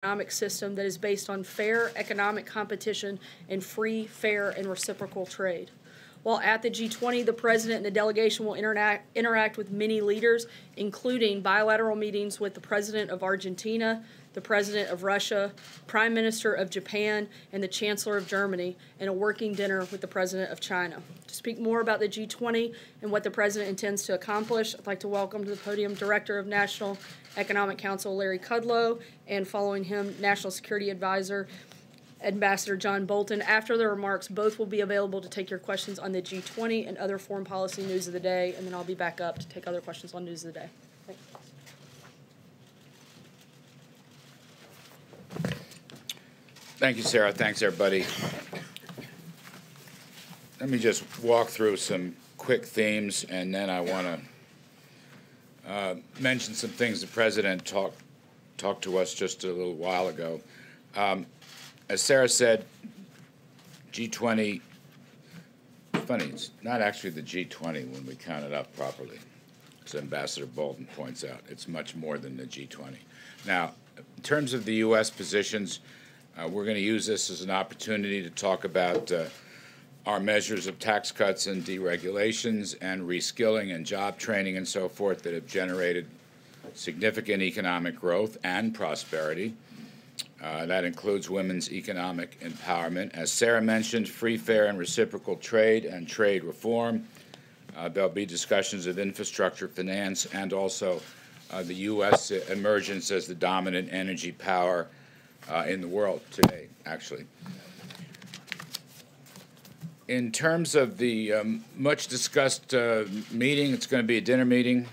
economic system that is based on fair economic competition and free, fair, and reciprocal trade. While at the G20, the President and the delegation will interact with many leaders, including bilateral meetings with the President of Argentina, the President of Russia, Prime Minister of Japan, and the Chancellor of Germany, and a working dinner with the President of China. To speak more about the G20 and what the President intends to accomplish, I'd like to welcome to the podium Director of National Economic Council Larry Kudlow, and following him, National Security Advisor Ambassador John Bolton. After the remarks, both will be available to take your questions on the G20 and other foreign policy news of the day, and then I'll be back up to take other questions on news of the day. Thank you, Sarah. Thanks, everybody. Let me just walk through some quick themes, and then I want to mention some things the President talked to us just a little while ago. As Sarah said, G20, funny, it's not actually the G20 when we count it up properly, as Ambassador Bolton points out. It's much more than the G20. Now, in terms of the U.S. positions, we're going to use this as an opportunity to talk about our measures of tax cuts and deregulations and reskilling and job training and so forth that have generated significant economic growth and prosperity. That includes women's economic empowerment. As Sarah mentioned, free, fair, and reciprocal trade and trade reform. There'll be discussions of infrastructure, finance, and also the U.S. emergence as the dominant energy power in the world today, actually. In terms of the much-discussed meeting, it's going to be a dinner meeting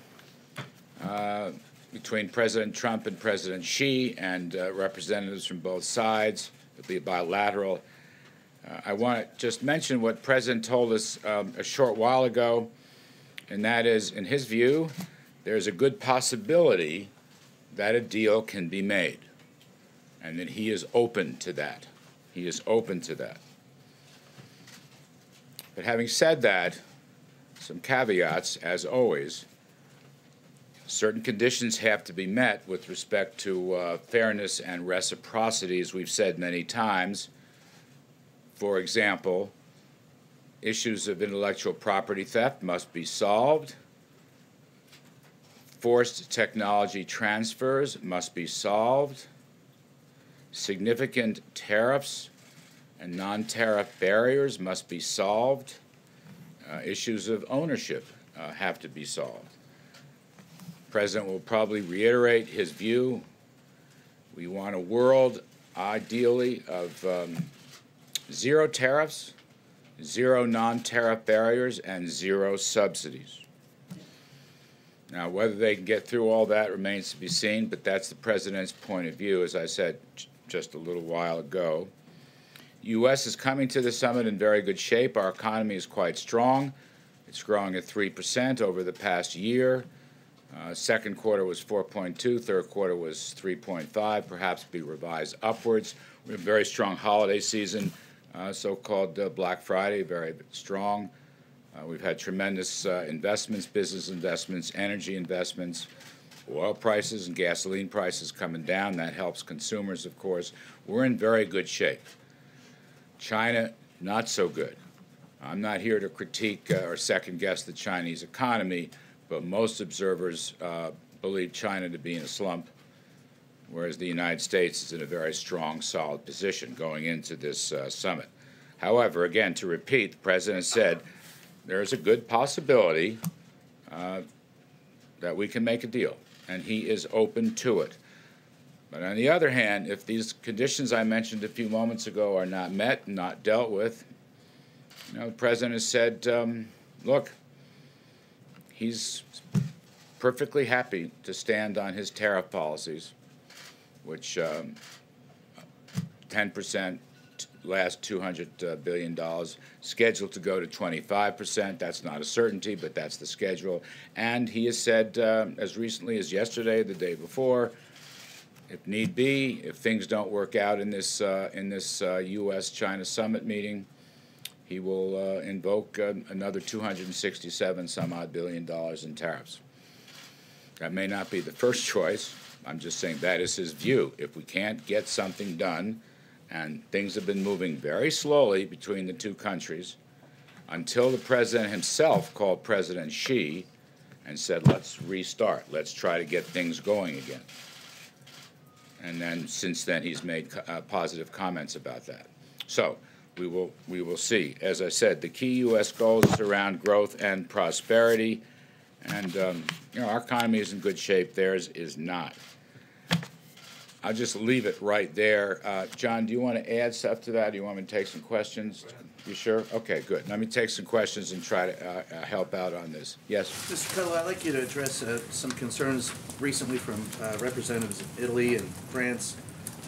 between President Trump and President Xi and representatives from both sides. It'll be bilateral. I want to just mention what President told us a short while ago, and that is, in his view, there's a good possibility that a deal can be made, and that he is open to that. He is open to that. But having said that, some caveats, as always. Certain conditions have to be met with respect to fairness and reciprocity, as we've said many times. For example, issues of intellectual property theft must be solved. Forced technology transfers must be solved. Significant tariffs and non-tariff barriers must be solved. Issues of ownership have to be solved. The President will probably reiterate his view. We want a world, ideally, of zero tariffs, zero non-tariff barriers, and zero subsidies. Now, whether they can get through all that remains to be seen, but that's the President's point of view, as I said just a little while ago. The U.S. is coming to the summit in very good shape. Our economy is quite strong. It's growing at 3% over the past year. Second quarter was 4.2, third quarter was 3.5, perhaps be revised upwards. We have a very strong holiday season, so-called Black Friday, very strong. We've had tremendous investments, business investments, energy investments, oil prices and gasoline prices coming down. That helps consumers, of course. We're in very good shape. China, not so good. I'm not here to critique or second-guess the Chinese economy, but most observers believe China to be in a slump, whereas the United States is in a very strong, solid position going into this summit. However, again, to repeat, the President said there is a good possibility that we can make a deal, and he is open to it. But on the other hand, if these conditions I mentioned a few moments ago are not met and not dealt with, the President has said, look, he's perfectly happy to stand on his tariff policies, which 10% last $200 billion, scheduled to go to 25%. That's not a certainty, but that's the schedule. And he has said, as recently as yesterday, the day before, if need be, if things don't work out in this U.S.-China summit meeting, he will invoke another $267 some odd billion in tariffs. That may not be the first choice. I'm just saying that is his view. If we can't get something done, and things have been moving very slowly between the two countries, until the president himself called President Xi and said, let's restart, let's try to get things going again. And then since then he's made positive comments about that. So we will see. As I said, the key U.S. goals is around growth and prosperity, and our economy is in good shape. Theirs is not. I'll just leave it right there. John, do you want to add stuff to that? Do you want me to take some questions? You sure? Okay, good. Let me take some questions and try to help out on this. Yes? Mr. Cutler, I'd like you to address some concerns recently from representatives of Italy and France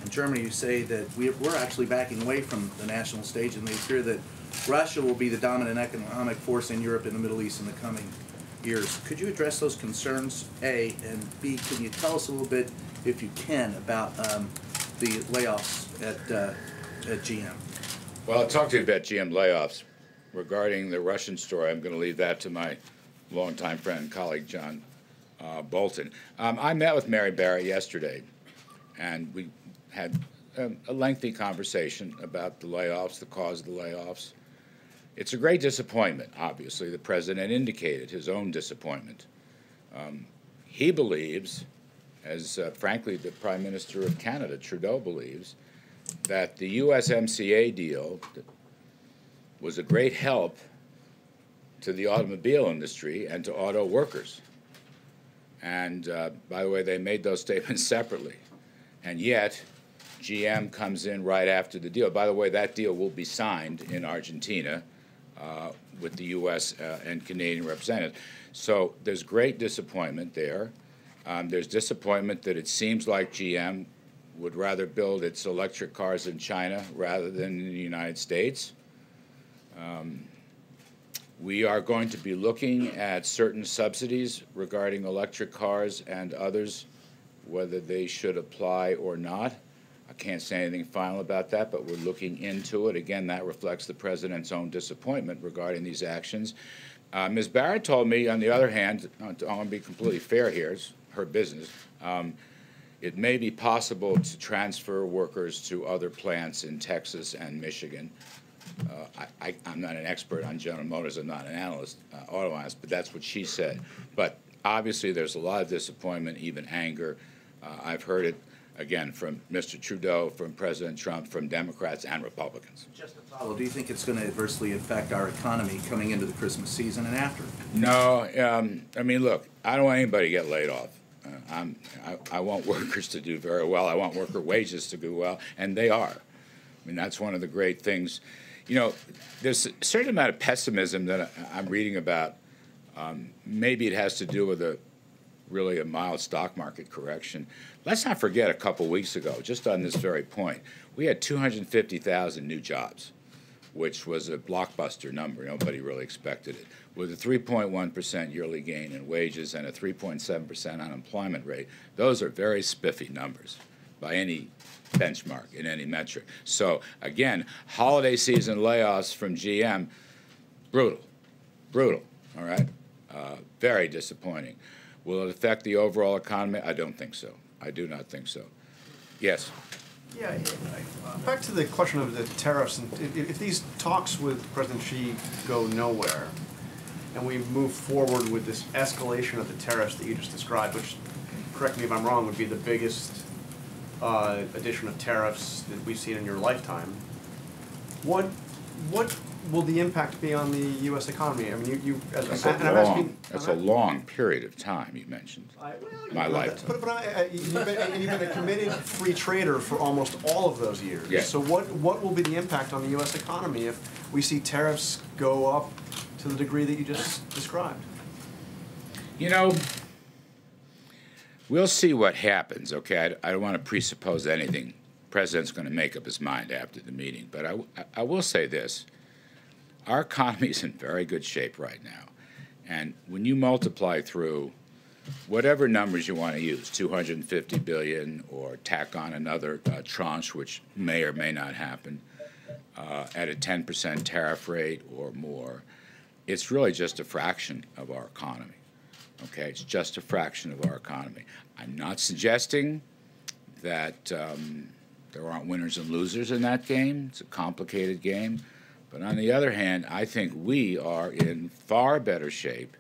and Germany who say that we're actually backing away from the national stage, and they fear that Russia will be the dominant economic force in Europe and the Middle East in the coming years. Could you address those concerns, A, and B, can you tell us a little bit, if you can, about the layoffs at GM? Well, I'll talk to you about GM layoffs. Regarding the Russian story, I'm going to leave that to my longtime friend and colleague, John Bolton. I met with Mary Barrett yesterday, and we had a lengthy conversation about the layoffs, the cause of the layoffs. It's a great disappointment, obviously. The president indicated his own disappointment. He believes, as frankly the Prime Minister of Canada, Trudeau, believes, that the USMCA deal was a great help to the automobile industry and to auto workers. And by the way, they made those statements separately. And yet, GM comes in right after the deal. By the way, that deal will be signed in Argentina with the U.S. And Canadian representatives. So there's great disappointment there. There's disappointment that it seems like GM would rather build its electric cars in China rather than in the United States. We are going to be looking at certain subsidies regarding electric cars and others, whether they should apply or not. I can't say anything final about that, but we're looking into it. Again, that reflects the president's own disappointment regarding these actions. Ms. Barrett told me, on the other hand, I want to be completely fair here, it's her business, it may be possible to transfer workers to other plants in Texas and Michigan. I'm not an expert on General Motors. I'm not an analyst, auto analyst, but that's what she said. But obviously there's a lot of disappointment, even anger. I've heard it, again, from Mr. Trudeau, from President Trump, from Democrats and Republicans. Just to follow, do you think it's going to adversely affect our economy coming into the Christmas season and after? No. I mean, look, I don't want anybody to get laid off. I want workers to do very well. I want worker wages to do well, and they are. I mean, that's one of the great things. You know, there's a certain amount of pessimism that I'm reading about. Maybe it has to do with really a mild stock market correction. Let's not forget a couple weeks ago, just on this very point, we had 250,000 new jobs, which was a blockbuster number. Nobody really expected it. With a 3.1% yearly gain in wages and a 3.7% unemployment rate, those are very spiffy numbers by any benchmark in any metric. So again, holiday season layoffs from GM, brutal, all right? Very disappointing. Will it affect the overall economy? I don't think so. I do not think so. Yes? Yeah, back to the question of the tariffs, and if these talks with President Xi go nowhere, and we move forward with this escalation of the tariffs that you just described, which, correct me if I'm wrong, would be the biggest addition of tariffs that we've seen in your lifetime, what will the impact be on the U.S. economy? I mean, That's a long period of time you mentioned. My lifetime. But you've been a committed free trader for almost all of those years. Yes. So what will be the impact on the U.S. economy if we see tariffs go up to the degree that you just described? You know, we'll see what happens, okay? I don't want to presuppose anything. The president's going to make up his mind after the meeting. But I will say this. Our economy is in very good shape right now. And when you multiply through whatever numbers you want to use, 250 billion or tack on another tranche, which may or may not happen, at a 10% tariff rate or more, it's really just a fraction of our economy. Okay, it's just a fraction of our economy. I'm not suggesting that there aren't winners and losers in that game. It's a complicated game. But on the other hand, I think we are in far better shape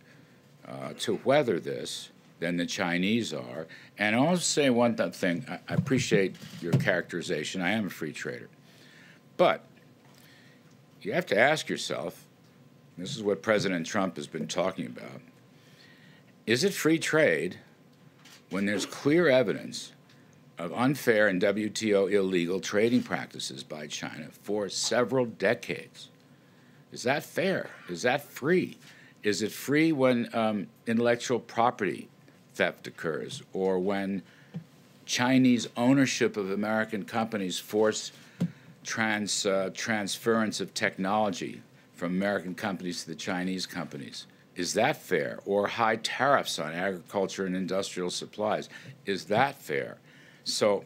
to weather this than the Chinese are. And I'll also say one thing. I appreciate your characterization. I am a free trader. But you have to ask yourself, this is what President Trump has been talking about, is it free trade when there's clear evidence of unfair and WTO illegal trading practices by China for several decades? Is that fair? Is that free? Is it free when intellectual property theft occurs, or when Chinese ownership of American companies force transference of technology from American companies to the Chinese companies? Is that fair? Or high tariffs on agriculture and industrial supplies? Is that fair? So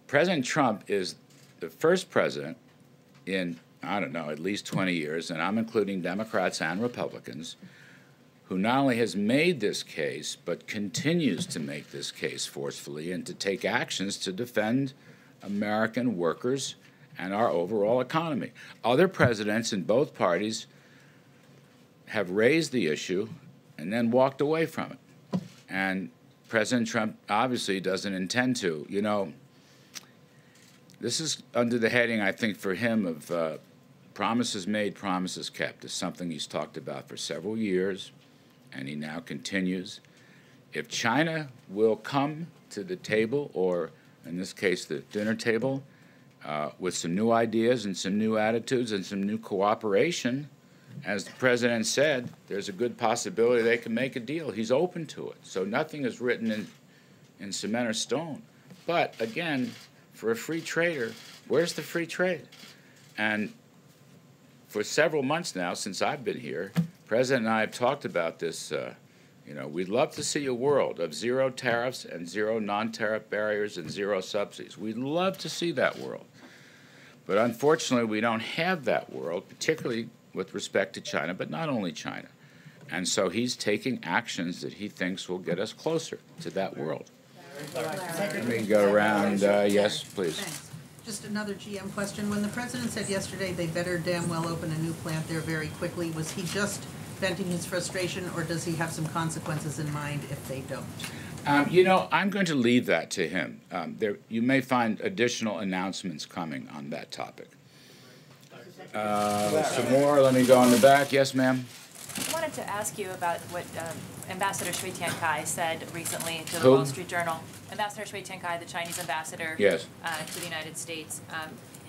President Trump is the first president in, I don't know, at least 20 years, and I'm including Democrats and Republicans, who not only has made this case, but continues to make this case forcefully and to take actions to defend American workers and our overall economy. Other presidents in both parties have raised the issue and then walked away from it. And President Trump obviously doesn't intend to. You know, this is under the heading, I think, for him of promises made, promises kept. It's something he's talked about for several years, and he now continues. If China will come to the table, or in this case, the dinner table, with some new ideas and some new attitudes and some new cooperation, as the president said, there's a good possibility they can make a deal. He's open to it. So nothing is written in cement or stone. But again, for a free trader, where's the free trade? And for several months now, since I've been here, President and I have talked about this. We'd love to see a world of zero tariffs and zero non-tariff barriers and zero subsidies. We'd love to see that world. But unfortunately, we don't have that world, particularly with respect to China, but not only China. And so he's taking actions that he thinks will get us closer to that world. Let me go around. Yes, please. Thanks. Just another GM question. When the president said yesterday they better damn well open a new plant there very quickly, was he just venting his frustration, or does he have some consequences in mind if they don't? I'm going to leave that to him. You may find additional announcements coming on that topic. Some more. Let me go in the back. Yes, ma'am. I wanted to ask you about what Ambassador Shui Tiankai said recently to the Wall Street Journal. Ambassador Shui Tiankai, the Chinese ambassador to the United States.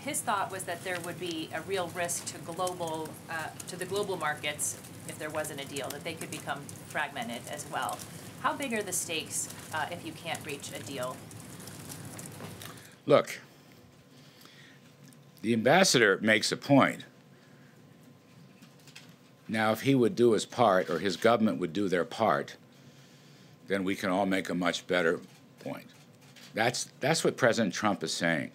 His thought was that there would be a real risk to the global markets if there wasn't a deal, that they could become fragmented as well. How big are the stakes if you can't reach a deal? Look, the ambassador makes a point. Now, if he would do his part, or his government would do their part, then we can all make a much better point. That's what President Trump is saying.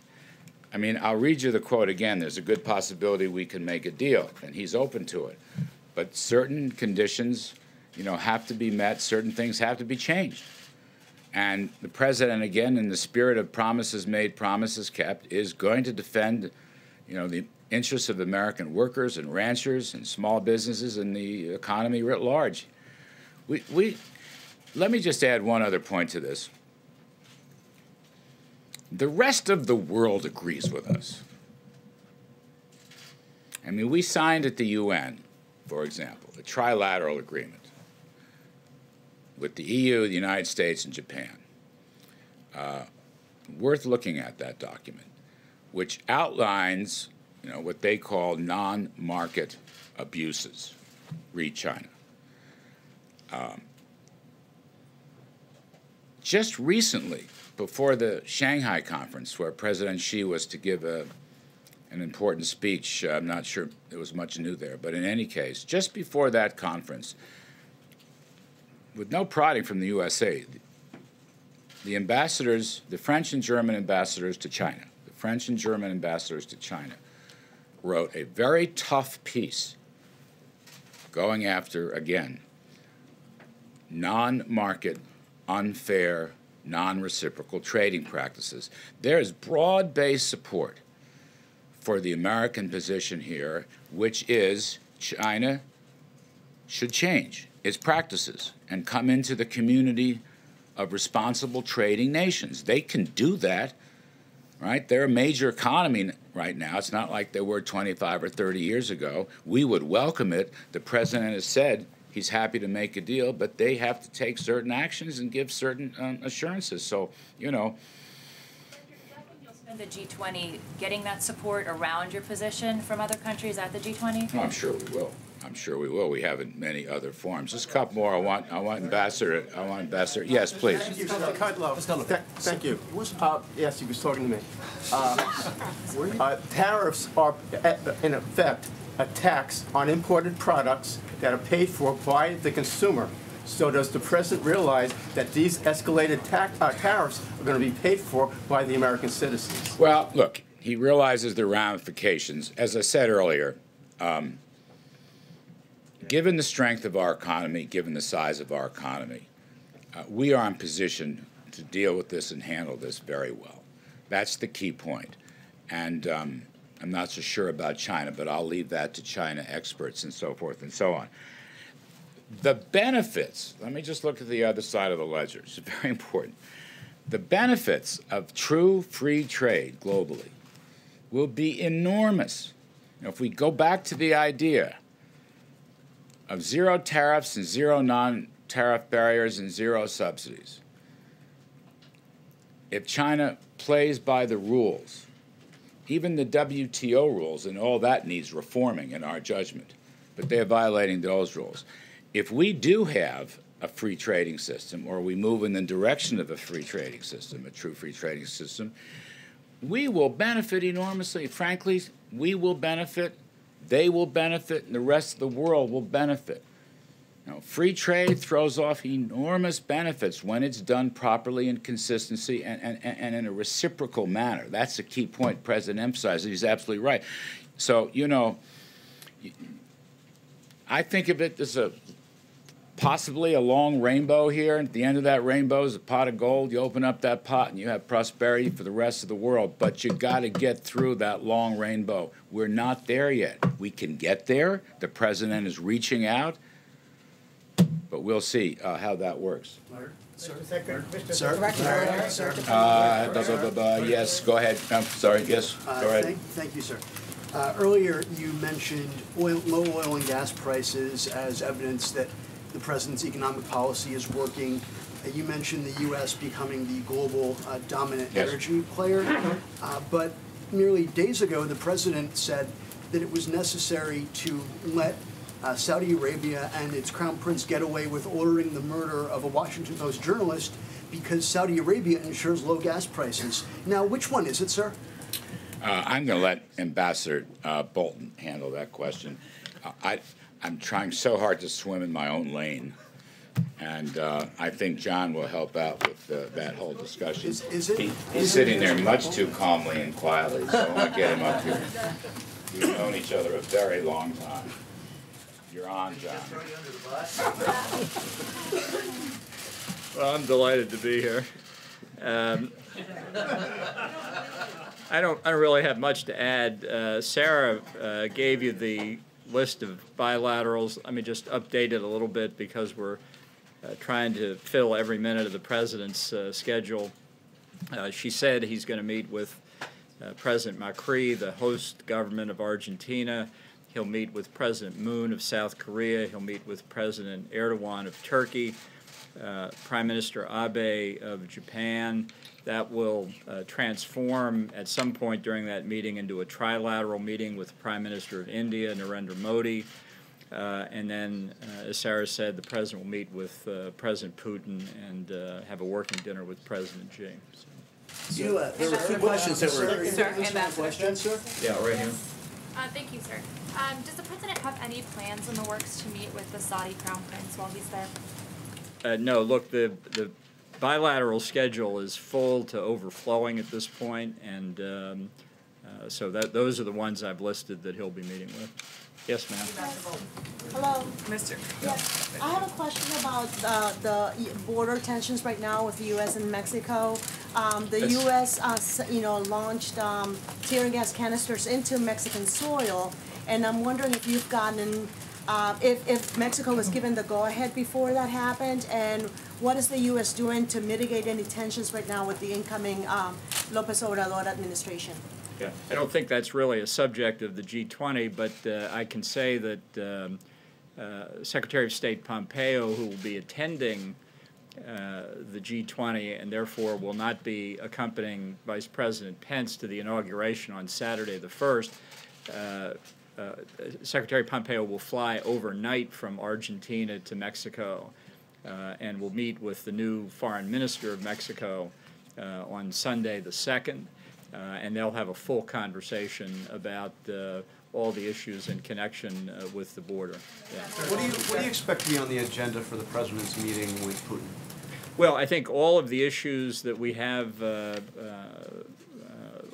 I mean, I'll read you the quote again. There's a good possibility we can make a deal, and he's open to it. But certain conditions, have to be met. Certain things have to be changed. And the president, again, in the spirit of promises made, promises kept, is going to defend, the interests of American workers and ranchers and small businesses and the economy writ large. Let me just add one other point to this. The rest of the world agrees with us. I mean, we signed at the UN, for example, a trilateral agreement with the EU, the United States, and Japan. Worth looking at that document, which outlines, what they call non-market abuses, read China. Just recently, before the Shanghai conference, where President Xi was to give an important speech, I'm not sure there was much new there, but in any case, just before that conference, with no prodding from the USA, the ambassadors, the French and German ambassadors to China, wrote a very tough piece going after, again, non-market, unfair, non-reciprocal trading practices. There is broad-based support for the American position here, which is China should change its practices and come into the community of responsible trading nations. They can do that, right? They're a major economy right now. It's not like they were 25 or 30 years ago. We would welcome it. The president has said he's happy to make a deal, but they have to take certain actions and give certain assurances. So, you know. You'll spend the G20 getting that support around your position from other countries at the G20? Oh, I'm sure we will. I'm sure we will. We have in many other forms. Just a couple more. I want Ambassador. Yes, please. Thank you. Yes, he was talking to me. Tariffs are, in effect, a tax on imported products that are paid for by the consumer. So does the president realize that these escalated tariffs are going to be paid for by the American citizens? Well, look, he realizes the ramifications. As I said earlier, given the strength of our economy, given the size of our economy, we are in position to deal with this and handle this very well. That's the key point. And I'm not so sure about China, but I'll leave that to China experts and so forth and so on. The benefits, let me just look at the other side of the ledger. It's very important. The benefits of true free trade globally will be enormous. Now, if we go back to the idea of zero tariffs and zero non-tariff barriers and zero subsidies, if China plays by the rules, even the WTO rules, and all that needs reforming in our judgment, but they're violating those rules. If we do have a free trading system, or we move in the direction of a free trading system, a true free trading system, we will benefit enormously. Frankly, we will benefit, they will benefit, and the rest of the world will benefit. Now, free trade throws off enormous benefits when it's done properly in consistency and in a reciprocal manner. That's the key point the President emphasizes. He's absolutely right. So, you know, I think of it as possibly a long rainbow here. At the end of that rainbow is a pot of gold. You open up that pot and you have prosperity for the rest of the world. But you got to get through that long rainbow. We're not there yet. We can get there. The president is reaching out. But we'll see how that works. Sir? Yes, go ahead. I'm sorry. Yes, go ahead. Thank you, sir. Earlier, you mentioned low oil and gas prices as evidence that the president's economic policy is working. You mentioned the U.S. becoming the global dominant energy player. But merely days ago, the president said that it was necessary to let Saudi Arabia and its crown prince get away with ordering the murder of a Washington Post journalist because Saudi Arabia ensures low gas prices. Now, which one is it, sir? I'm going to let Ambassador Bolton handle that question. I'm trying so hard to swim in my own lane, and I think John will help out with that whole discussion. He's sitting there much too calmly and quietly, so I want to get him up here. We've known each other a very long time. You're on, John. Well, I'm delighted to be here. I don't really have much to add. Sarah gave you the list of bilaterals. Let me just update it a little bit because we're trying to fill every minute of the president's schedule. She said he's going to meet with President Macri, the host government of Argentina. He'll meet with President Moon of South Korea. He'll meet with President Erdogan of Turkey, Prime Minister Abe of Japan. That will transform at some point during that meeting into a trilateral meeting with the Prime Minister of India, Narendra Modi. And then, as Sarah said, the president will meet with President Putin and have a working dinner with President Xi. There were two questions that were... Ambassador. Yeah, right here. Thank you, sir. Does the president have any plans in the works to meet with the Saudi crown prince while he's there? No, look, the bilateral schedule is full to overflowing at this point, and So those are the ones I've listed that he'll be meeting with. Yes, ma'am. Hello. Mr. Yes, I have a question about the border tensions right now with the U.S. and Mexico. The U.S. Launched tear gas canisters into Mexican soil, and I'm wondering if you've gotten, if Mexico was given the go-ahead before that happened, and what is the U.S. doing to mitigate any tensions right now with the incoming López Obrador administration? Yeah, I don't think that's really a subject of the G20, but I can say that Secretary of State Pompeo, who will be attending the G20 and therefore will not be accompanying Vice President Pence to the inauguration on Saturday the 1st, Secretary Pompeo will fly overnight from Argentina to Mexico and will meet with the new Foreign Minister of Mexico on Sunday the 2nd. And they'll have a full conversation about all the issues in connection with the border. Yeah. What do you expect to be on the agenda for the President's meeting with Putin? Well, I think all of the issues that we have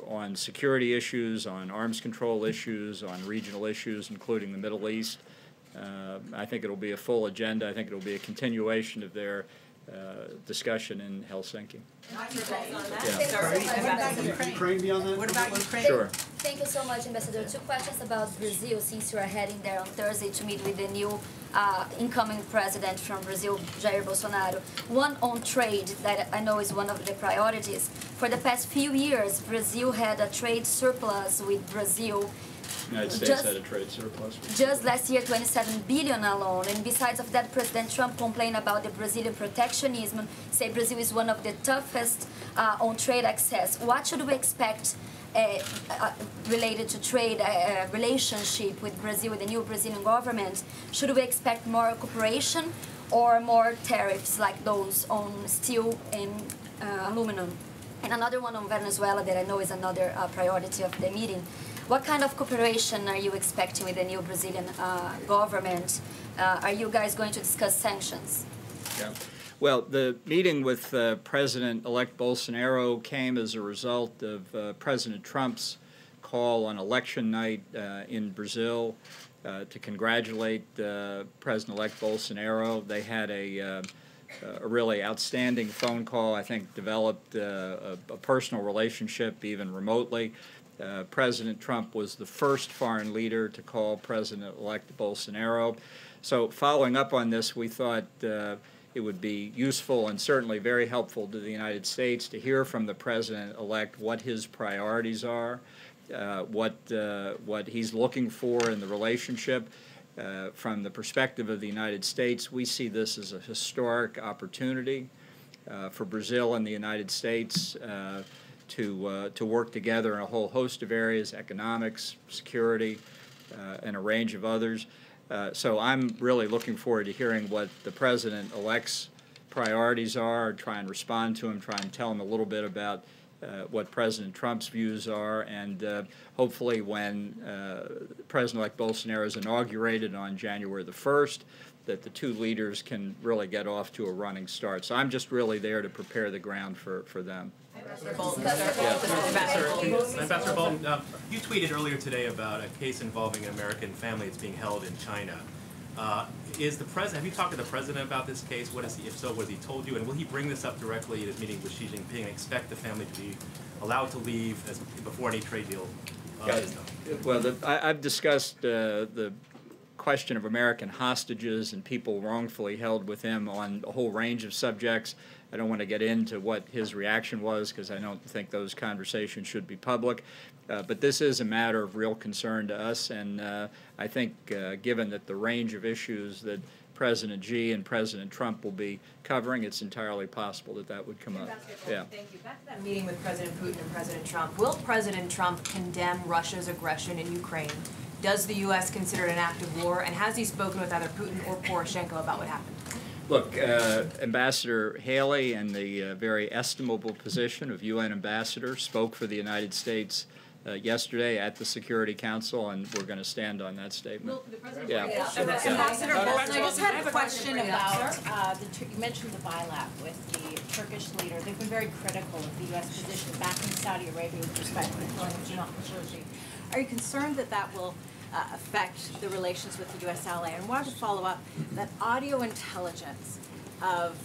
on security issues, on arms control issues, on regional issues, including the Middle East, I think it'll be a full agenda. I think it'll be a continuation of their discussion in Helsinki. Ukraine be on that? What about Ukraine? Sure. Thank you so much, Ambassador. Two questions about Brazil, since you are heading there on Thursday to meet with the new incoming president from Brazil, Jair Bolsonaro. One on trade, that I know is one of the priorities. For the past few years, Brazil had a trade surplus with Brazil. The United States had a trade surplus. Just last year, 27 billion alone. And besides of that, President Trump complained about the Brazilian protectionism, say Brazil is one of the toughest on trade access. What should we expect related to trade relationship with Brazil, with the new Brazilian government? Should we expect more cooperation or more tariffs like those on steel and aluminum? And another one on Venezuela that I know is another priority of the meeting. What kind of cooperation are you expecting with the new Brazilian government? Are you guys going to discuss sanctions? Yeah. Well, the meeting with President-elect Bolsonaro came as a result of President Trump's call on election night in Brazil to congratulate President-elect Bolsonaro. They had a really outstanding phone call, I think developed a personal relationship even remotely. President Trump was the first foreign leader to call President-elect Bolsonaro. So following up on this, we thought it would be useful and certainly very helpful to the United States to hear from the President-elect what his priorities are, what he's looking for in the relationship. From the perspective of the United States, we see this as a historic opportunity for Brazil and the United States to work together in a whole host of areas, economics, security, and a range of others. So I'm really looking forward to hearing what the President-elect's priorities are, try and respond to him, try and tell him a little bit about what President Trump's views are, and hopefully when President-elect Bolsonaro is inaugurated on January the 1st, that the two leaders can really get off to a running start. So I'm just really there to prepare the ground for them. Ambassador Bolton, you tweeted earlier today about a case involving an American family that's being held in China. Is the president? Have you talked to the president about this case? What is he? If so, what has he told you? And will he bring this up directly at his meeting with Xi Jinping and expect the family to be allowed to leave before any trade deal is done? Well, I've discussed the question of American hostages and people wrongfully held with him on a whole range of subjects. I don't want to get into what his reaction was because I don't think those conversations should be public. But this is a matter of real concern to us, and I think given that the range of issues that President Xi and President Trump will be covering, it's entirely possible that that would come up. Yeah. Thank you. Back to that meeting with President Putin and President Trump. Will President Trump condemn Russia's aggression in Ukraine? Does the U.S. consider it an act of war? And has he spoken with either Putin or Poroshenko about what happened? Look, Ambassador Haley, in the very estimable position of UN ambassador, spoke for the United States yesterday at the Security Council, and we're going to stand on that statement. Yeah. Ambassador Bolton, I just had a question about, you mentioned the bilat with the Turkish leader. They've been very critical of the U.S. position back in Saudi Arabia with respect to the killing of Jamal Khashoggi. Are you concerned that that will affect the relations with the U.S. ally? And I wanted to follow up that audio intelligence of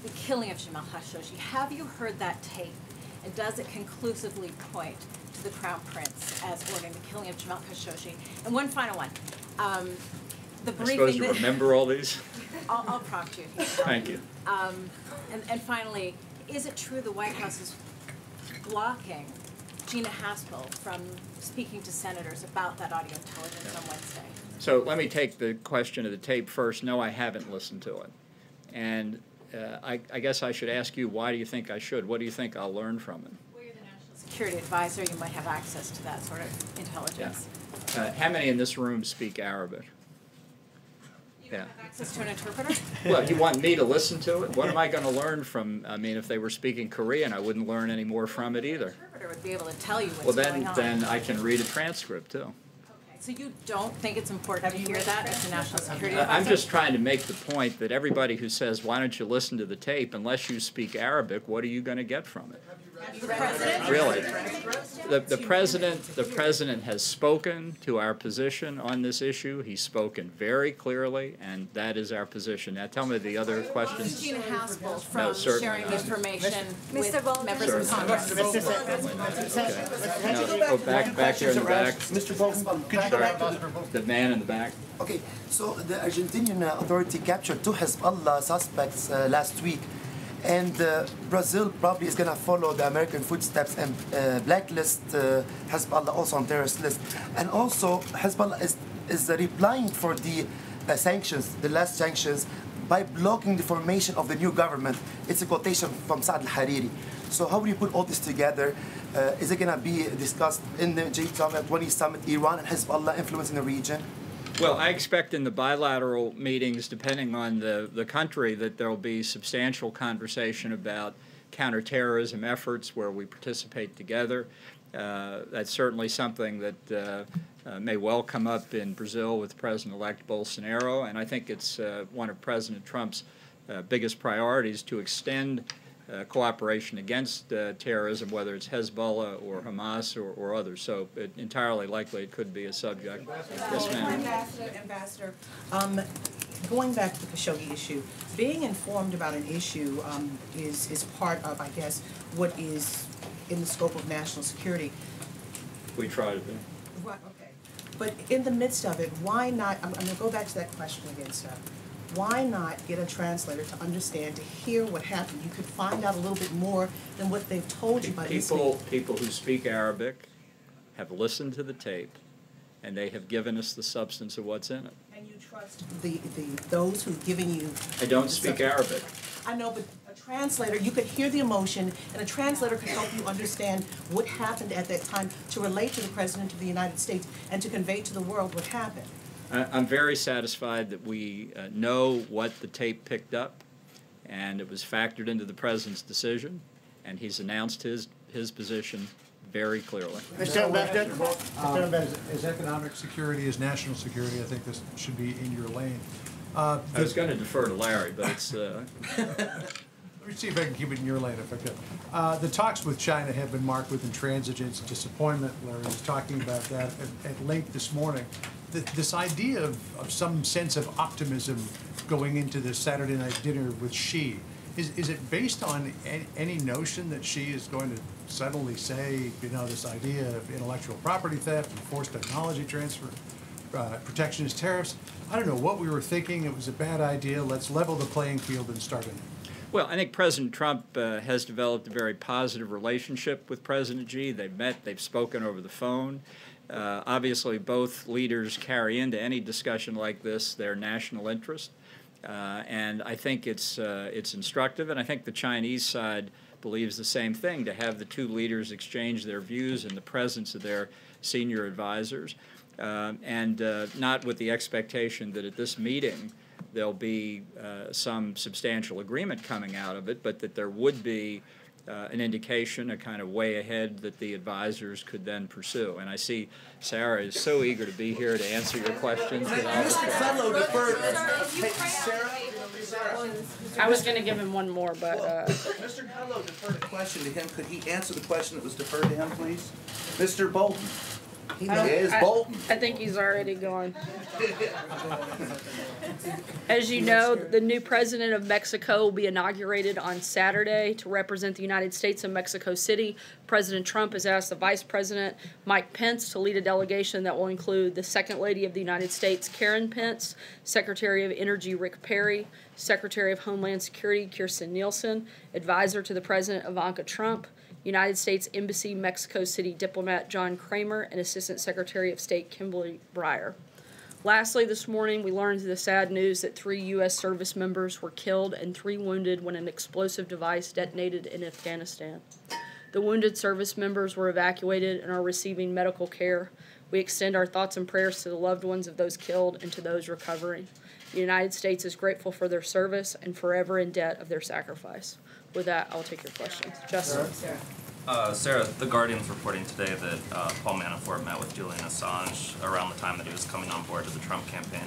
the killing of Jamal Khashoggi. Have you heard that tape? And does it conclusively point to the Crown Prince as ordering the killing of Jamal Khashoggi? And one final one. The briefing. I suppose you remember all these? I'll prompt you. Thank you. And finally, is it true the White House is blocking Gina Haspel from speaking to senators about that audio intelligence on Wednesday? So let me take the question of the tape first. No, I haven't listened to it. And I guess I should ask you, why do you think I should? What do you think I'll learn from it? Well, you're the National Security Advisor. You might have access to that sort of intelligence. Yeah. How many in this room speak Arabic? You have access to an interpreter? Well, you want me to listen to it? What am I going to learn from? I mean, if they were speaking Korean, I wouldn't learn any more from it either. The interpreter would be able to tell you what's going on. Well, then I can read a transcript too. So you don't think it's important to hear that as a national security advisor? I'm just trying to make the point that everybody who says, why don't you listen to the tape, unless you speak Arabic, what are you going to get from it? The president? Really? The president has spoken to our position on this issue. He's spoken very clearly, and that is our position. Now tell me the other questions. Gina Haspel from sharing information with members of Congress. No, go back here in the back. Mr. Bolton, could you go back to the man in the back? Okay, so the Argentinian authority captured 2 Hezbollah suspects last week. And Brazil probably is going to follow the American footsteps and blacklist Hezbollah also on terrorist list. And also Hezbollah is replying for the sanctions, the last sanctions, by blocking the formation of the new government. It's a quotation from Saad al-Hariri. So how will you put all this together? Is it going to be discussed in the G20 summit, Iran and Hezbollah influence in the region? Well, I expect in the bilateral meetings, depending on the country, that there will be substantial conversation about counterterrorism efforts where we participate together. That's certainly something that may well come up in Brazil with President-elect Bolsonaro, and I think it's one of President Trump's biggest priorities to extend cooperation against terrorism, whether it's Hezbollah or Hamas or others. So entirely likely it could be a subject. Yes, ma'am. Ambassador, going back to the Khashoggi issue, being informed about an issue is part of, I guess, what is in the scope of national security. We try to be. Right, okay. But in the midst of it, why not, I'm going to go back to that question again, sir. Why not get a translator to understand, to hear what happened? You could find out a little bit more than what they've told you by listening. People who speak Arabic have listened to the tape, and they have given us the substance of what's in it. And you trust those who've given you... I don't speak Arabic. I know, but a translator, you could hear the emotion, and a translator could help you understand what happened at that time to relate to the President of the United States and to convey to the world what happened. I'm very satisfied that we know what the tape picked up, and it was factored into the President's decision, and he's announced his position very clearly. Mr. Ambassador, as economic security, as national security, I think this should be in your lane. I was going to defer to Larry, but it's... Let me see if I can keep it in your lane if I could. The talks with China have been marked with intransigence and disappointment. Larry was talking about that at length this morning. This idea of some sense of optimism going into this Saturday night dinner with Xi, is it based on any notion that Xi is going to suddenly say, you know, this idea of intellectual property theft and forced technology transfer, protectionist tariffs? I don't know what we were thinking. It was a bad idea. Let's level the playing field and start anew. Well, I think President Trump has developed a very positive relationship with President Xi. They've met, they've spoken over the phone. Obviously, both leaders carry into any discussion like this their national interest, and I think it's instructive, and I think the Chinese side believes the same thing, to have the two leaders exchange their views in the presence of their senior advisors, and not with the expectation that at this meeting there'll be some substantial agreement coming out of it, but that there would be an indication, a kind of way ahead that the advisors could then pursue. And I see Sarah is so eager to be here to answer your questions. Mr. Fellow deferred. I was going to give him one more, but... Mr. Fellow deferred a question to him. Could he answer the question that was deferred to him, please? Mr. Bolton. Bolton. I think he's already gone. As you know, the new president of Mexico will be inaugurated on Saturday to represent the United States in Mexico City. President Trump has asked the Vice President, Mike Pence, to lead a delegation that will include the Second Lady of the United States, Karen Pence, Secretary of Energy, Rick Perry, Secretary of Homeland Security, Kirstjen Nielsen, Advisor to the President, Ivanka Trump, United States Embassy, Mexico City diplomat John Kramer, and Assistant Secretary of State Kimberly Breyer. Lastly, this morning we learned the sad news that 3 U.S. service members were killed and 3 wounded when an explosive device detonated in Afghanistan. The wounded service members were evacuated and are receiving medical care. We extend our thoughts and prayers to the loved ones of those killed and to those recovering. The United States is grateful for their service and forever in debt of their sacrifice. With that, I'll take your questions. Justin. Sarah, The Guardian's reporting today that Paul Manafort met with Julian Assange around the time that he was coming on board to the Trump campaign.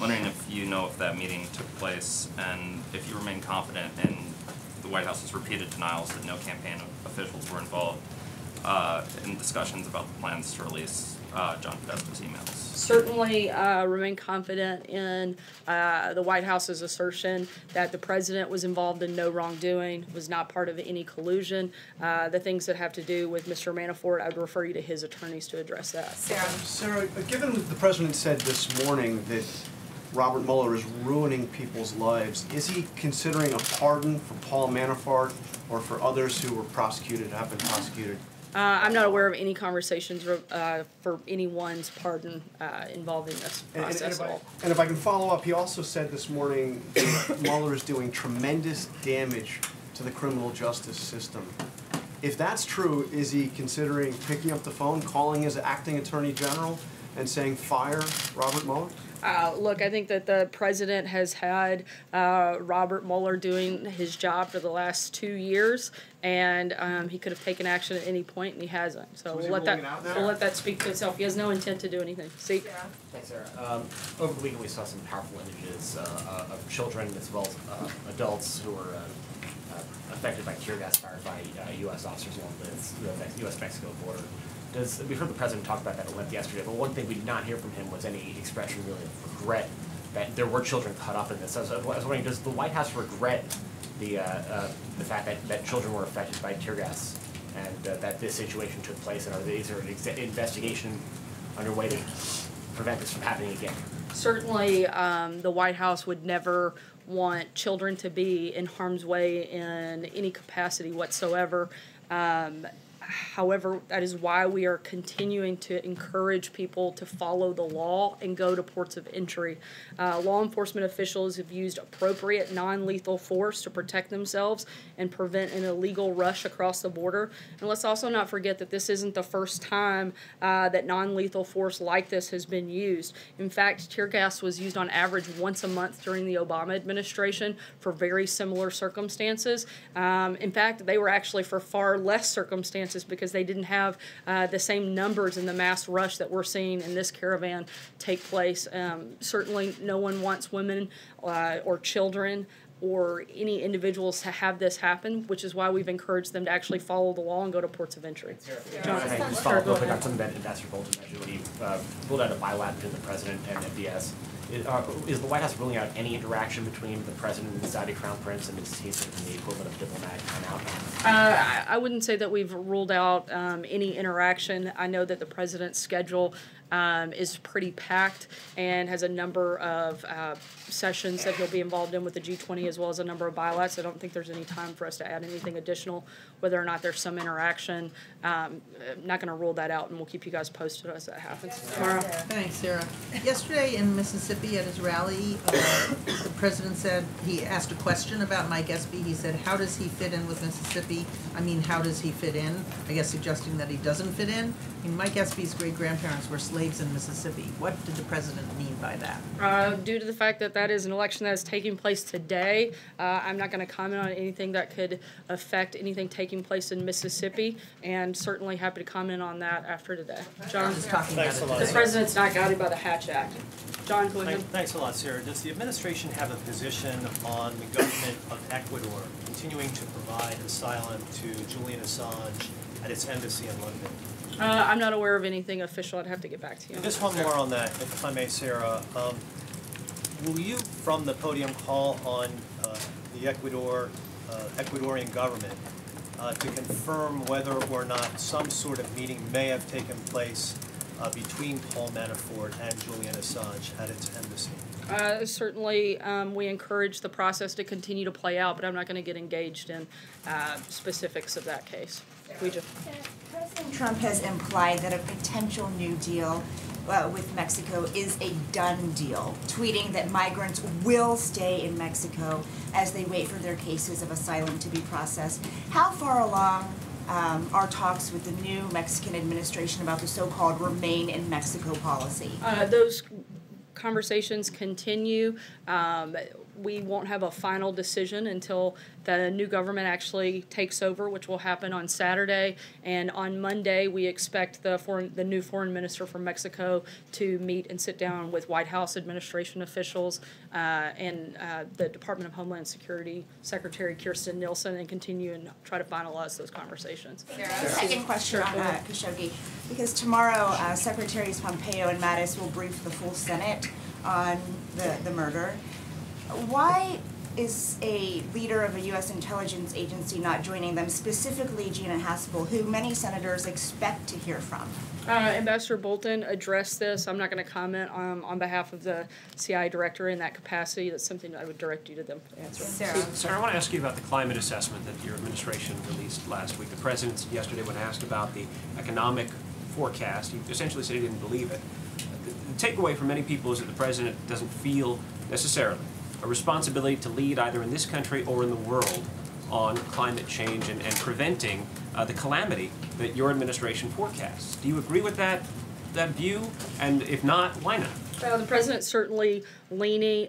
Wondering if you know if that meeting took place and if you remain confident in the White House's repeated denials that no campaign officials were involved in discussions about the plans to release John Podesta's emails. Certainly remain confident in the White House's assertion that the president was involved in no wrongdoing, was not part of any collusion. The things that have to do with Mr. Manafort, I would refer you to his attorneys to address that. Sarah, given the president said this morning that Robert Mueller is ruining people's lives, is he considering a pardon for Paul Manafort or for others who were prosecuted, have been prosecuted? I'm not aware of any conversations for anyone's pardon involving this process at all. And if I can follow up, he also said this morning that Mueller is doing tremendous damage to the criminal justice system. If that's true, is he considering picking up the phone, calling his acting attorney general, and saying, fire Robert Mueller? Look, I think that the president has had Robert Mueller doing his job for the last 2 years, and he could have taken action at any point, and he hasn't. So we'll let that speak to itself. He has no intent to do anything. See? Thanks, Sarah. Over the weekend, we saw some powerful images of children as well as adults who were affected by tear gas fired by U.S. officers along the U.S.-Mexico border. We've heard the president talk about that at length yesterday, but one thing we did not hear from him was any expression really of regret that there were children caught up in this. I was wondering, does the White House regret the fact that children were affected by tear gas and that this situation took place, and is there an investigation underway to prevent this from happening again? Certainly, the White House would never want children to be in harm's way in any capacity whatsoever. However, that is why we are continuing to encourage people to follow the law and go to ports of entry. Law enforcement officials have used appropriate non-lethal force to protect themselves and prevent an illegal rush across the border. And let's also not forget that this isn't the first time that non-lethal force like this has been used. In fact, tear gas was used on average once a month during the Obama administration for very similar circumstances. In fact, they were actually for far less circumstances because they didn't have the same numbers in the mass rush that we're seeing in this caravan take place. Certainly no one wants women or children or any individuals to have this happen, which is why we've encouraged them to actually follow the law and go to ports of entry. John, can I just follow up real quick on something that Ambassador Bolton mentioned when he ruled out a bilateral between the president and MBS. Is the White House ruling out any interaction between the president and the Saudi crown prince, and is he the equivalent of diplomatic timeout? I wouldn't say that we've ruled out any interaction. I know that the president's schedule is pretty packed and has a number of sessions that he'll be involved in with the G20 as well as a number of bilaterals. I don't think there's any time for us to add anything additional, whether or not there's some interaction. I'm not going to rule that out, and we'll keep you guys posted as that happens tomorrow. Thanks, Sarah. Yesterday in Mississippi, Mississippi at his rally, the president said, he asked a question about Mike Espy. He said, how does he fit in with Mississippi? I mean, how does he fit in? I guess suggesting that he doesn't fit in. I mean, Mike Espy's great-grandparents were slaves in Mississippi. What did the president mean by that? Due to the fact that that is an election that is taking place today, I'm not going to comment on anything that could affect anything taking place in Mississippi, and certainly happy to comment on that after today. John? Thanks a lot. The president's not guided by the Hatch Act. John, go ahead. Thanks a lot, Sarah. Does the administration have a position on the government of Ecuador continuing to provide asylum to Julian Assange at its embassy in London? I'm not aware of anything official. I'd have to get back to you. Just one more on that, if I may, Sarah. Will you, from the podium, call on the Ecuadorian government to confirm whether or not some sort of meeting may have taken place between Paul Manafort and Julian Assange at its embassy? Certainly, we encourage the process to continue to play out, but I'm not going to get engaged in specifics of that case. President Trump has implied that a potential new deal with Mexico is a done deal, tweeting that migrants will stay in Mexico as they wait for their cases of asylum to be processed. How far along are talks with the new Mexican administration about the so-called Remain in Mexico policy? Those conversations continue. We won't have a final decision until the new government actually takes over, which will happen on Saturday. And on Monday, we expect the new foreign minister from Mexico to meet and sit down with White House administration officials and the Department of Homeland Security Secretary Kirstjen Nielsen and continue and try to finalize those conversations. Second question on Khashoggi, because tomorrow Secretaries Pompeo and Mattis will brief the full Senate on the murder. Why is a leader of a U.S. intelligence agency not joining them, specifically Gina Haspel, who many senators expect to hear from? Ambassador Bolton addressed this. I'm not going to comment on behalf of the CIA director in that capacity. That's something I would direct you to them to answer. Sarah, I want to ask you about the climate assessment that your administration released last week. The president yesterday, when asked about the economic forecast, he essentially said he didn't believe it. The takeaway for many people is that the president doesn't feel necessarily a responsibility to lead either in this country or in the world on climate change and preventing the calamity that your administration forecasts. Do you agree with that view? And if not, why not? The president's certainly leading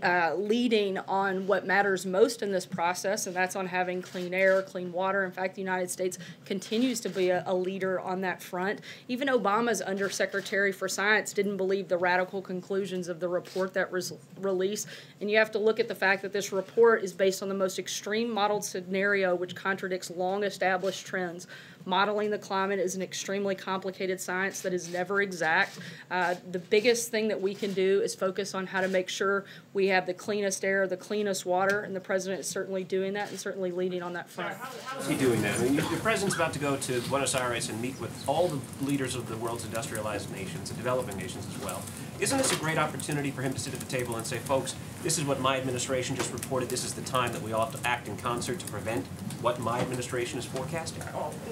on what matters most in this process, and that's on having clean air, clean water. In fact, the United States continues to be a leader on that front. Even Obama's Undersecretary for Science didn't believe the radical conclusions of the report that was released. And you have to look at the fact that this report is based on the most extreme modeled scenario, which contradicts long-established trends. Modeling the climate is an extremely complicated science that is never exact. The biggest thing that we can do is focus on how to make sure we have the cleanest air, the cleanest water, and the president is certainly doing that and certainly leading on that front. How is he doing that? I mean, the president's about to go to Buenos Aires and meet with all the leaders of the world's industrialized nations and developing nations as well. Isn't this a great opportunity for him to sit at the table and say, folks, this is what my administration just reported. This is the time that we all have to act in concert to prevent what my administration is forecasting?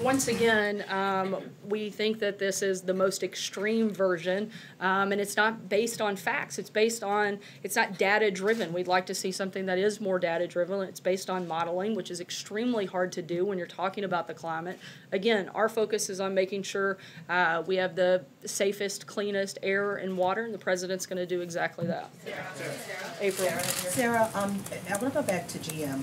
Once again, we think that this is the most extreme version, and it's not based on facts. It's not data-driven. We'd like to see something that is more data-driven. It's based on modeling, which is extremely hard to do when you're talking about the climate. Again, our focus is on making sure we have the safest, cleanest air and water, and the president's going to do exactly that. April. Sarah, I want to go back to GM.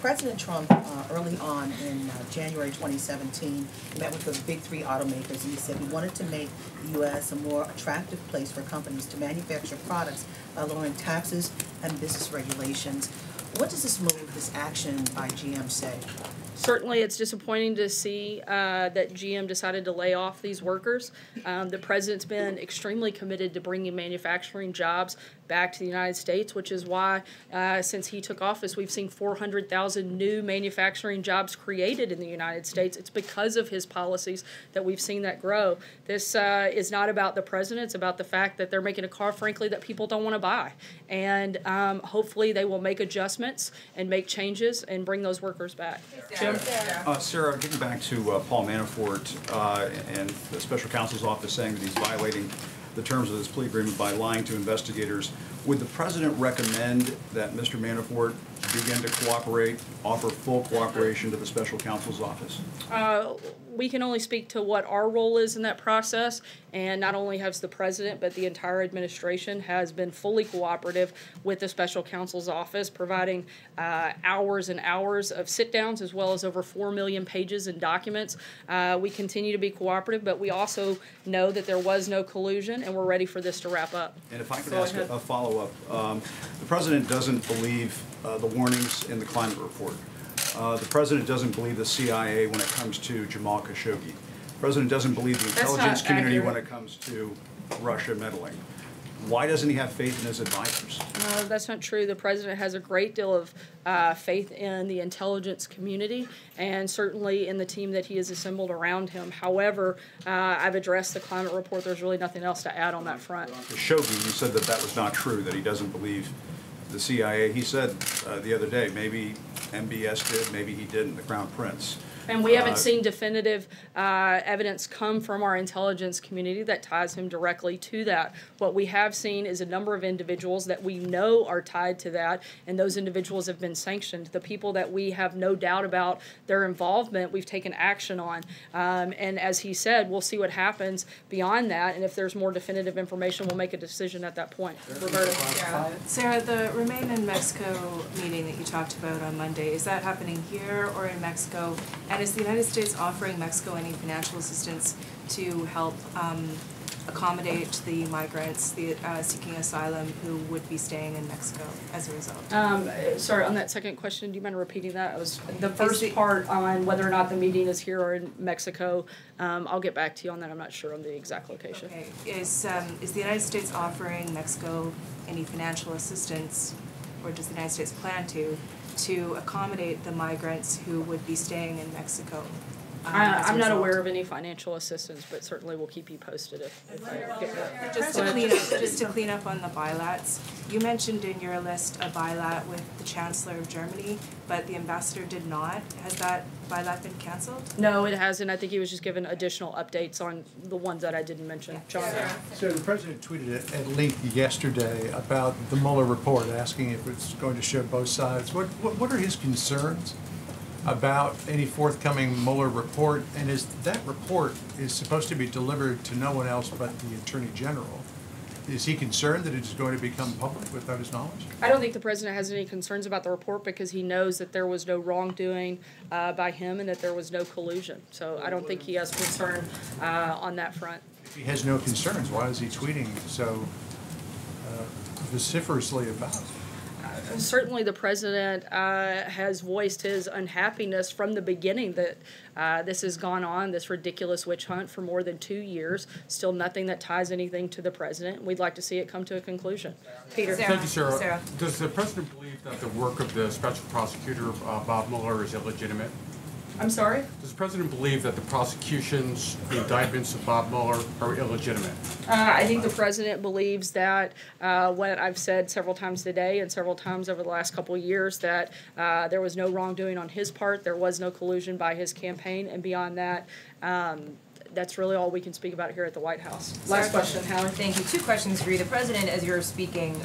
President Trump, early on in January 2017, met with the big three automakers, and he said he wanted to make the U.S. a more attractive place for companies to manufacture products, lowering taxes and business regulations. What does this move, this action by GM say? Certainly, it's disappointing to see that GM decided to lay off these workers. The president's been extremely committed to bringing manufacturing jobs back to the United States, which is why since he took office, we've seen 400,000 new manufacturing jobs created in the United States. It's because of his policies that we've seen that grow. This is not about the president. It's about the fact that they're making a car, frankly, that people don't want to buy. And hopefully they will make adjustments and make changes and bring those workers back. Jim? Sarah, getting back to Paul Manafort and the special counsel's office saying that he's violating the terms of this plea agreement by lying to investigators. Would the president recommend that Mr. Manafort begin to cooperate, offer full cooperation to the special counsel's office? We can only speak to what our role is in that process, and not only has the president, but the entire administration has been fully cooperative with the special counsel's office, providing hours and hours of sit-downs, as well as over 4 million pages in documents. We continue to be cooperative, but we also know that there was no collusion, and we're ready for this to wrap up. And if I could ask a follow-up, the president doesn't believe the warnings in the climate report. The president doesn't believe the CIA when it comes to Jamal Khashoggi. The president doesn't believe the intelligence community when it comes to Russia meddling. Why doesn't he have faith in his advisors? No, that's not true. The president has a great deal of faith in the intelligence community and certainly in the team that he has assembled around him. However, I've addressed the climate report. There's really nothing else to add on that front. Khashoggi, you said that that was not true, that he doesn't believe the CIA. He said the other day, maybe MBS did, maybe he didn't, the Crown Prince. And we haven't seen definitive evidence come from our intelligence community that ties him directly to that. What we have seen is a number of individuals that we know are tied to that, and those individuals have been sanctioned. The people that we have no doubt about their involvement, we've taken action on. And as he said, we'll see what happens beyond that, and if there's more definitive information, we'll make a decision at that point. Sarah, the Remain in Mexico meeting that you talked about on Monday, is that happening here or in Mexico? And is the United States offering Mexico any financial assistance to help accommodate the migrants seeking asylum who would be staying in Mexico as a result? Sorry, on that second question, do you mind repeating that? It was the first part on whether or not the meeting is here or in Mexico. I'll get back to you on that. I'm not sure on the exact location. Okay. Is the United States offering Mexico any financial assistance, or does the United States plan to accommodate the migrants who would be staying in Mexico? I'm not aware of any financial assistance, but certainly we'll keep you posted if I get that. Just to clean up on the bilats, you mentioned in your list a bilat with the Chancellor of Germany, but the ambassador did not. Has that bilat been canceled? No, it hasn't. I think he was just given additional updates on the ones that I didn't mention. John? So the president tweeted at length yesterday about the Mueller report, asking if it's going to show both sides. What are his concerns about any forthcoming Mueller report, and is that report is supposed to be delivered to no one else but the Attorney General? Is he concerned that it is going to become public without his knowledge? I don't think the president has any concerns about the report because he knows that there was no wrongdoing by him and that there was no collusion. So I don't think he has concern on that front. If he has no concerns, why is he tweeting so vociferously about it? Certainly the president has voiced his unhappiness from the beginning that this has gone on, this ridiculous witch hunt for more than 2 years. Still nothing that ties anything to the president. We'd like to see it come to a conclusion. Peter. Thank you, Sarah. Does the president believe that the work of the special prosecutor, Bob Mueller, is illegitimate? I'm sorry? Does the president believe that the prosecutions, the indictments of Bob Mueller are illegitimate? I think the president believes that what I've said several times today and several times over the last couple of years, that there was no wrongdoing on his part, there was no collusion by his campaign, and beyond that, that's really all we can speak about here at the White House. Last question, Howard. Thank you. 2 questions for you. The president, as you're speaking,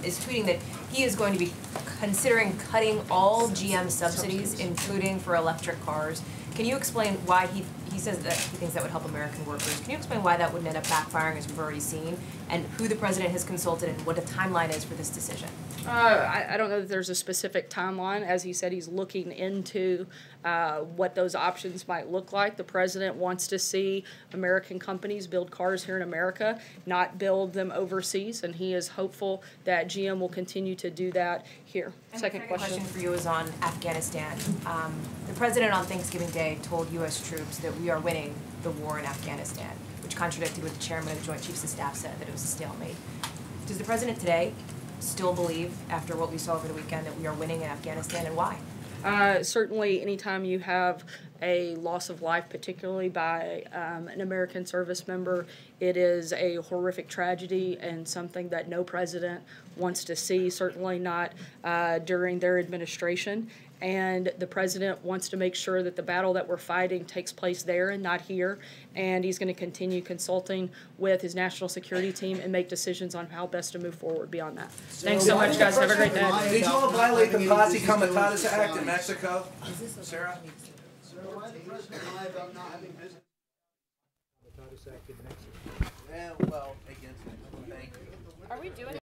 is tweeting that he is going to be considering cutting all GM subsidies, including for electric cars. Can you explain why he says that he thinks that would help American workers? Can you explain why that would end up backfiring, as we've already seen, and who the president has consulted and what the timeline is for this decision? I don't know that there's a specific timeline. As he said, he's looking into what those options might look like. The president wants to see American companies build cars here in America, not build them overseas, and he is hopeful that GM will continue to do that here. Second question for you is on Afghanistan. The president on Thanksgiving Day told U.S. troops that we are winning the war in Afghanistan, which contradicted what the chairman of the Joint Chiefs of Staff said, that it was a stalemate. Does the president today still believe, after what we saw over the weekend, that we are winning in Afghanistan, and why? Certainly, anytime you have a loss of life, particularly by an American service member, it is a horrific tragedy and something that no president wants to see, certainly not during their administration. and the president wants to make sure that the battle that we're fighting takes place there and not here, and he's going to continue consulting with his national security team and make decisions on how best to move forward beyond that. Thanks so much, guys. Have a great day. Did you all violate the Posse Comitatus Act in Mexico? Sarah? Why is the president lie about not having business? Yeah, well, against it. Thank you. Are we doing